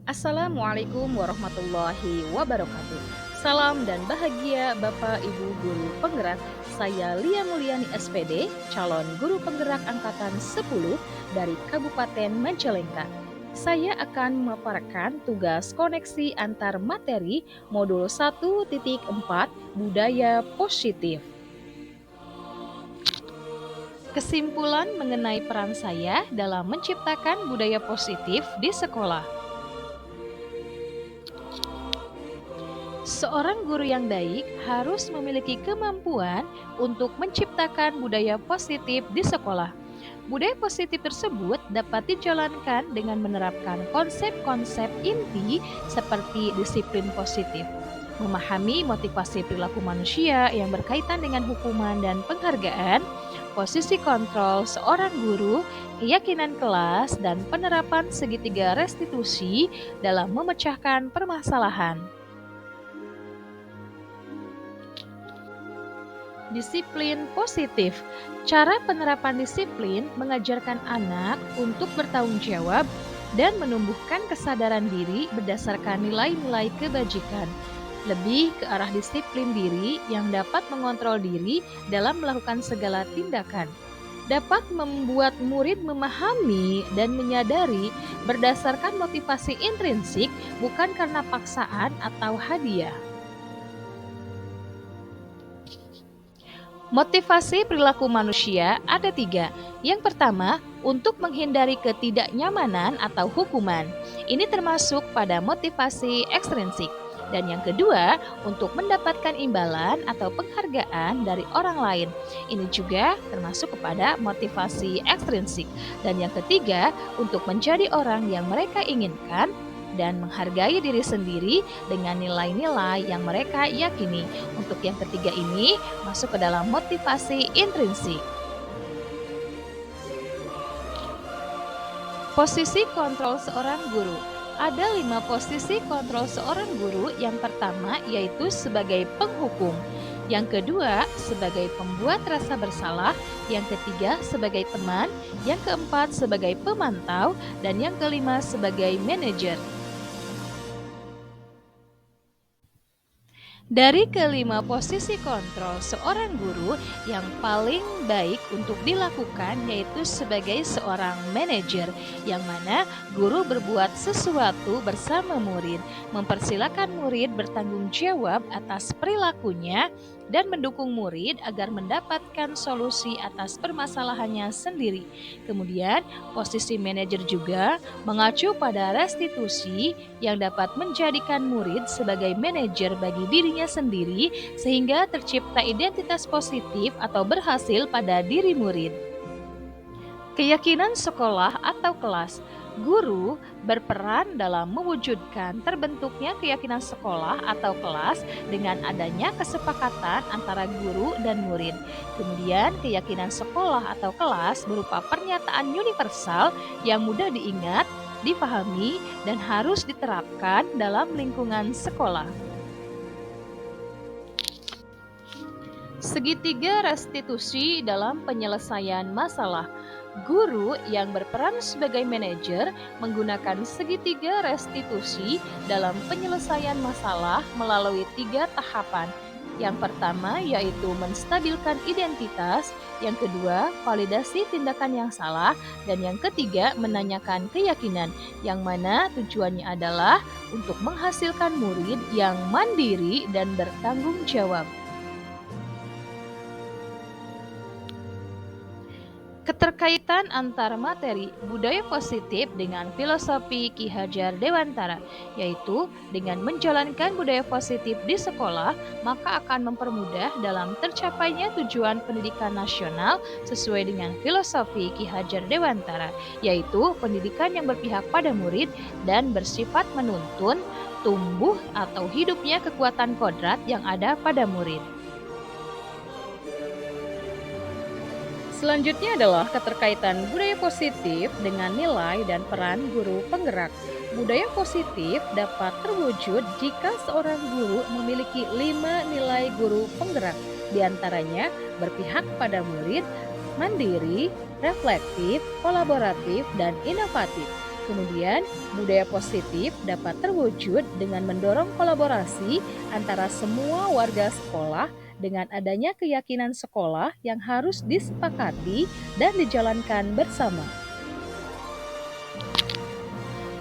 Assalamualaikum warahmatullahi wabarakatuh. Salam dan bahagia Bapak Ibu Guru Penggerak. Saya Lia Mulyani SPD, calon guru penggerak angkatan 10 dari Kabupaten Majalengka. Saya akan memaparkan tugas koneksi antar materi modul 1.4 Budaya Positif. Kesimpulan mengenai peran saya dalam menciptakan budaya positif di sekolah. Seorang guru yang baik harus memiliki kemampuan untuk menciptakan budaya positif di sekolah. Budaya positif tersebut dapat dijalankan dengan menerapkan konsep-konsep inti seperti disiplin positif, memahami motivasi perilaku manusia yang berkaitan dengan hukuman dan penghargaan, posisi kontrol seorang guru, keyakinan kelas, dan penerapan segitiga restitusi dalam memecahkan permasalahan. Disiplin positif. Cara penerapan disiplin mengajarkan anak untuk bertanggung jawab dan menumbuhkan kesadaran diri berdasarkan nilai-nilai kebajikan. Lebih ke arah disiplin diri yang dapat mengontrol diri dalam melakukan segala tindakan. Dapat membuat murid memahami dan menyadari berdasarkan motivasi intrinsik, bukan karena paksaan atau hadiah. Motivasi perilaku manusia ada tiga. Yang pertama, untuk menghindari ketidaknyamanan atau hukuman. Ini termasuk pada motivasi ekstrinsik. Dan yang kedua, untuk mendapatkan imbalan atau penghargaan dari orang lain. Ini juga termasuk kepada motivasi ekstrinsik. Dan yang ketiga, untuk menjadi orang yang mereka inginkan dan menghargai diri sendiri dengan nilai-nilai yang mereka yakini. Untuk yang ketiga ini masuk ke dalam motivasi intrinsik. Posisi kontrol seorang guru. Ada 5 posisi kontrol seorang guru. Yang pertama yaitu sebagai penghukum. Yang kedua sebagai pembuat rasa bersalah. Yang ketiga sebagai teman. Yang keempat sebagai pemantau. Dan yang kelima sebagai manajer. Dari kelima posisi kontrol seorang guru, yang paling baik untuk dilakukan yaitu sebagai seorang manajer, yang mana guru berbuat sesuatu bersama murid, mempersilakan murid bertanggung jawab atas perilakunya, dan mendukung murid agar mendapatkan solusi atas permasalahannya sendiri. Kemudian, posisi manajer juga mengacu pada restitusi yang dapat menjadikan murid sebagai manajer bagi dirinya sendiri sehingga tercipta identitas positif atau berhasil pada diri murid. Keyakinan sekolah atau kelas. Guru berperan dalam mewujudkan terbentuknya keyakinan sekolah atau kelas dengan adanya kesepakatan antara guru dan murid. Kemudian keyakinan sekolah atau kelas berupa pernyataan universal yang mudah diingat, dipahami, dan harus diterapkan dalam lingkungan sekolah. Segitiga restitusi dalam penyelesaian masalah. Guru yang berperan sebagai manajer menggunakan segitiga restitusi dalam penyelesaian masalah melalui 3 tahapan. Yang pertama yaitu menstabilkan identitas, yang kedua validasi tindakan yang salah, dan yang ketiga menanyakan keyakinan, yang mana tujuannya adalah untuk menghasilkan murid yang mandiri dan bertanggung jawab. Keterkaitan antara materi budaya positif dengan filosofi Ki Hajar Dewantara, yaitu dengan menjalankan budaya positif di sekolah, maka akan mempermudah dalam tercapainya tujuan pendidikan nasional sesuai dengan filosofi Ki Hajar Dewantara, yaitu pendidikan yang berpihak pada murid dan bersifat menuntun, tumbuh atau hidupnya kekuatan kodrat yang ada pada murid. Selanjutnya adalah keterkaitan budaya positif dengan nilai dan peran guru penggerak. Budaya positif dapat terwujud jika seorang guru memiliki 5 nilai guru penggerak, diantaranya berpihak pada murid, mandiri, reflektif, kolaboratif, dan inovatif. Kemudian, budaya positif dapat terwujud dengan mendorong kolaborasi antara semua warga sekolah dengan adanya keyakinan sekolah yang harus disepakati dan dijalankan bersama.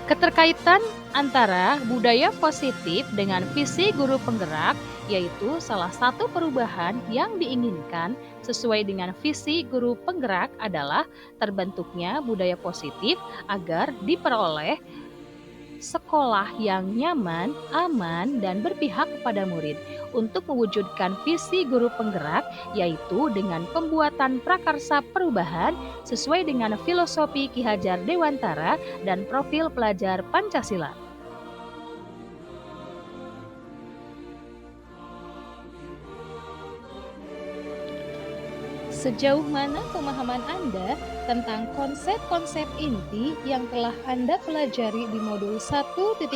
Keterkaitan antara budaya positif dengan visi guru penggerak yaitu salah satu perubahan yang diinginkan sesuai dengan visi guru penggerak adalah terbentuknya budaya positif agar diperoleh sekolah yang nyaman, aman, dan berpihak kepada murid. Untuk mewujudkan visi guru penggerak, yaitu dengan pembuatan prakarsa perubahan sesuai dengan filosofi Ki Hajar Dewantara dan profil pelajar Pancasila. Sejauh mana pemahaman Anda tentang konsep-konsep inti yang telah Anda pelajari di modul 1.4?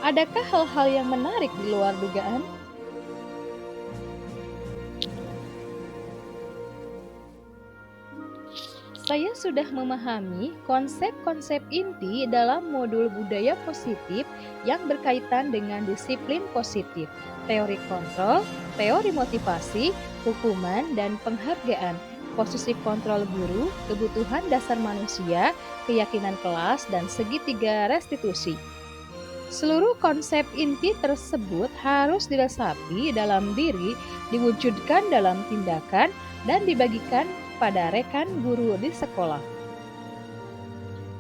Adakah hal-hal yang menarik di luar dugaan? Saya sudah memahami konsep-konsep inti dalam modul budaya positif yang berkaitan dengan disiplin positif, teori kontrol, teori motivasi, hukuman, dan penghargaan, posisi kontrol guru, kebutuhan dasar manusia, keyakinan kelas, dan segitiga restitusi. Seluruh konsep inti tersebut harus diresapi dalam diri, diwujudkan dalam tindakan, dan dibagikan pada rekan guru di sekolah.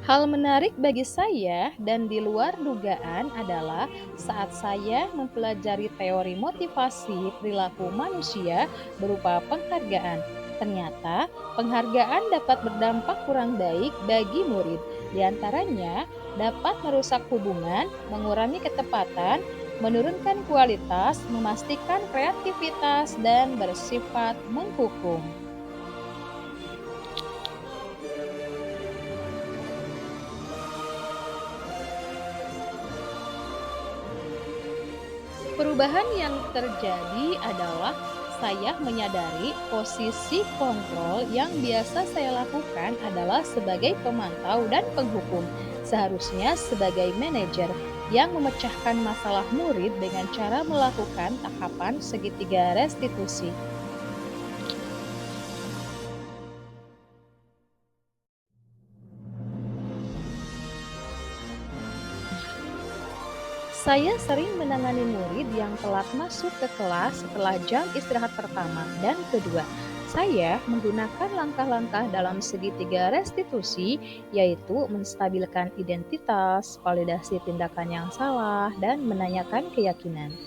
Hal menarik bagi saya dan di luar dugaan adalah saat saya mempelajari teori motivasi perilaku manusia berupa penghargaan. Ternyata penghargaan dapat berdampak kurang baik bagi murid. Di antaranya dapat merusak hubungan, mengurangi ketepatan, menurunkan kualitas, memastikan kreativitas, dan bersifat menghukum. Perubahan yang terjadi adalah saya menyadari posisi kontrol yang biasa saya lakukan adalah sebagai pemantau dan penghukum, seharusnya sebagai manajer yang memecahkan masalah murid dengan cara melakukan tahapan segitiga restitusi. Saya sering menangani murid yang telat masuk ke kelas setelah jam istirahat pertama dan kedua. Saya menggunakan langkah-langkah dalam segitiga restitusi, yaitu menstabilkan identitas, validasi tindakan yang salah, dan menanyakan keyakinan.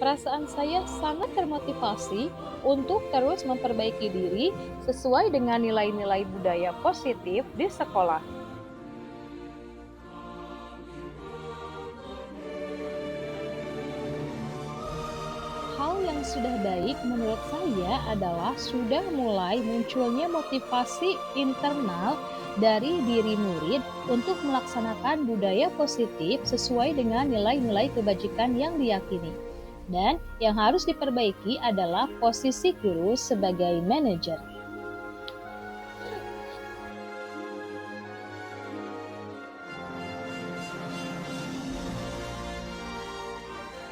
Perasaan saya sangat termotivasi untuk terus memperbaiki diri sesuai dengan nilai-nilai budaya positif di sekolah. Hal yang sudah baik menurut saya adalah sudah mulai munculnya motivasi internal dari diri murid untuk melaksanakan budaya positif sesuai dengan nilai-nilai kebajikan yang diyakini. Dan yang harus diperbaiki adalah posisi guru sebagai manajer.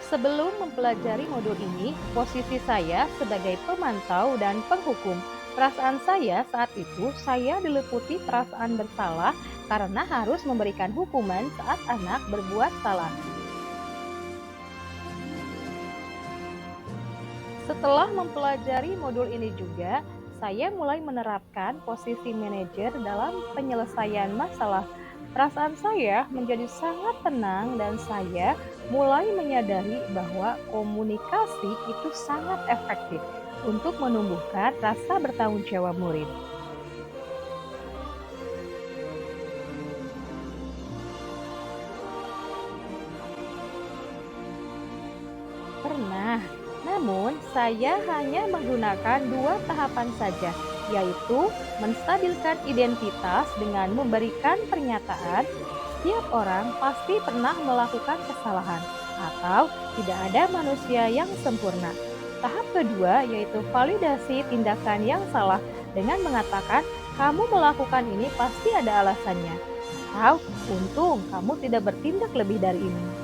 Sebelum mempelajari modul ini, posisi saya sebagai pemantau dan penghukum. Perasaan saya saat itu, saya diliputi perasaan bersalah karena harus memberikan hukuman saat anak berbuat salah. Setelah mempelajari modul ini juga, saya mulai menerapkan posisi manajer dalam penyelesaian masalah. Perasaan saya menjadi sangat tenang dan saya mulai menyadari bahwa komunikasi itu sangat efektif untuk menumbuhkan rasa bertanggung jawab murid. Pernah, namun saya hanya menggunakan 2 tahapan saja, yaitu menstabilkan identitas dengan memberikan pernyataan, setiap orang pasti pernah melakukan kesalahan. atau tidak ada manusia yang sempurna. Tahap kedua yaitu validasi tindakan yang salah dengan mengatakan kamu melakukan ini pasti ada alasannya. Atau untung kamu tidak bertindak lebih dari ini.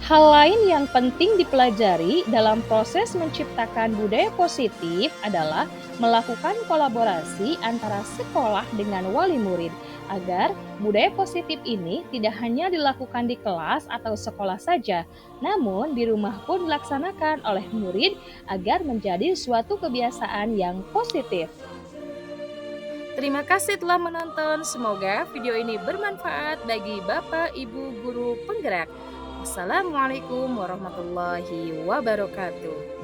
Hal lain yang penting dipelajari dalam proses menciptakan budaya positif adalah melakukan kolaborasi antara sekolah dengan wali murid agar budaya positif ini tidak hanya dilakukan di kelas atau sekolah saja, namun di rumah pun dilaksanakan oleh murid agar menjadi suatu kebiasaan yang positif. Terima kasih telah menonton. Semoga video ini bermanfaat bagi Bapak, Ibu, guru penggerak. Wassalamualaikum warahmatullahi wabarakatuh.